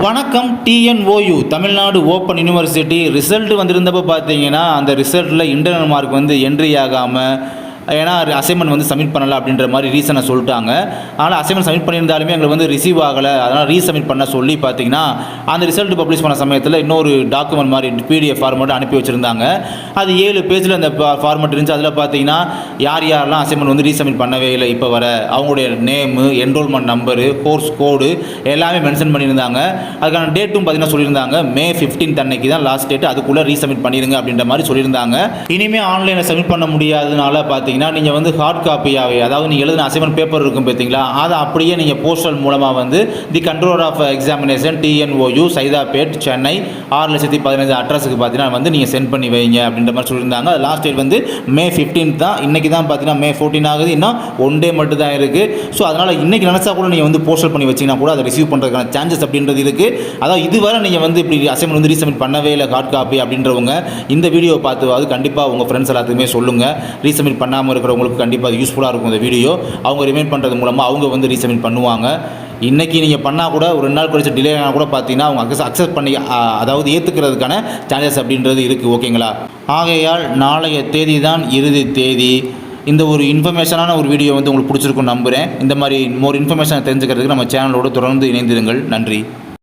வணக்கம். TNOU Tamil Nadu open university result வந்திருந்தப்போ பார்த்தீங்கன்னா அந்த ரிசல்ட்டில் இன்டர்னல் மார்க் வந்து என்ட்ரி ஆகாமல், ஏன்னா அசைன்மெண்ட் வந்து சப்மிட் பண்ணலை அப்படின்ற மாதிரி ரீசனை சொல்லிட்டாங்க. ஆனால் அசைன்மெண்ட் சப்மிட் பண்ணியிருந்தாலுமே எங்களுக்கு வந்து ரிசீவ் ஆகலை, அதனால் ரீசப்மிட் பண்ண சொல்லி பார்த்தீங்கன்னா அந்த ரிசல்ட் பப்ளிஷ் பண்ண சமயத்தில் இன்னொரு டாக்குமெண்ட் மாதிரி பிடிஎஃப் ஃபார்மெட் அனுப்பி வச்சுருந்தாங்க. அது 7 பேஜில் அந்த ஃபார்மெட் இருந்துச்சு. அதில் பார்த்தீங்கன்னா யாரெல்லாம் அசைன்மெண்ட் வந்து ரீசப்மிட் பண்ணவே இல்லை, இப்போ வர அவங்களுடைய நேமு, என்ரோல்மெண்ட் நம்பரு, கோர்ஸ் கோடு எல்லாமே மென்ஷன் பண்ணியிருந்தாங்க. அதுக்கான டேட்டும் பார்த்தீங்கன்னா சொல்லியிருந்தாங்க மே 15 அன்னைக்கு தான் லாஸ்ட் டேட், அதுக்குள்ளே ரீசப்மிட் பண்ணிடுங்க அப்படின்ற மாதிரி சொல்லியிருந்தாங்க. இனிமேல் ஆன்லைனில் சப்மிட் பண்ண முடியாததுனால பார்த்தீங்கன்னா நீங்கள் வந்து ஹார்ட் காப்பியாகவே, அதாவது நீங்கள் எழுதின அசைன்மெண்ட் பேப்பர் இருக்கும் பார்த்தீங்களா, அதை அப்படியே நீங்கள் போஸ்டல் மூலமாக வந்து the controller of examination TNOU Saidapet Chennai 6,15,000 அட்ரஸுக்கு பார்த்தீங்கன்னா வந்து நீங்கள் சென்ட் பண்ணி வைங்க அப்படின்ற மாதிரி சொல்லியிருந்தாங்க. அது லாஸ்ட் டேட் வந்து மே 15 தான். இன்றைக்கி தான் பார்த்தீங்கன்னா மே 14 ஆகுது, இன்னும் 1 டே மட்டும் தான் இருக்குது. ஸோ அதனால் இன்றைக்கி நினச்சா கூட நீங்கள் வந்து போஸ்டல் பண்ணி வச்சிங்கன்னா கூட அதை ரிசீவ் பண்ணுறதுக்கான சான்சஸ் அப்படின்றது இருக்குது. அதாவது இதுவரை நீங்கள் வந்து இப்படி அசைன்மெண்ட் வந்து ரீசப்மிட் பண்ணவே இல்லை ஹார்ட் காப்பி அப்படின்றவங்க இந்த வீடியோ பார்த்து கண்டிப்பாக உங்கள் ஃப்ரெண்ட்ஸ் எல்லாத்துக்குமே சொல்லுங்கள். ரீசப்மிட் பண்ணாமல் இருக்கிறவங்களுக்கு கண்டிப்பாக அது யூஸ்ஃபுல்லாக இருக்கும் இந்த வீடியோ. அவங்க ரிமைண்ட் பண்ணுறது மூலமாக அவங்க வந்து ரீசப்மிட் பண்ணுவாங்க. இன்றைக்கி நீங்கள் பண்ணால் கூட ஒரு 2 நாள் கழிச்சு டிலே ஆனால் கூட பார்த்தீங்கன்னா அவங்க அக்செப்ட் பண்ணி, அதாவது ஏற்றுக்கிறதுக்கான சான்சஸ் அப்படின்றது இருக்குது. ஓகேங்களா? ஆகையால் நாளைய தேதி தான் இறுதி தேதி. இந்த ஒரு இன்ஃபர்மேஷனான ஒரு வீடியோ வந்து உங்களுக்கு பிடிச்சிருக்கும் நம்புகிறேன். இந்த மாதிரி மோர் இன்ஃபர்மேஷனை தெரிஞ்சுக்கிறதுக்கு நம்ம சேனலோடு தொடர்ந்து இணைந்திருங்கள். நன்றி.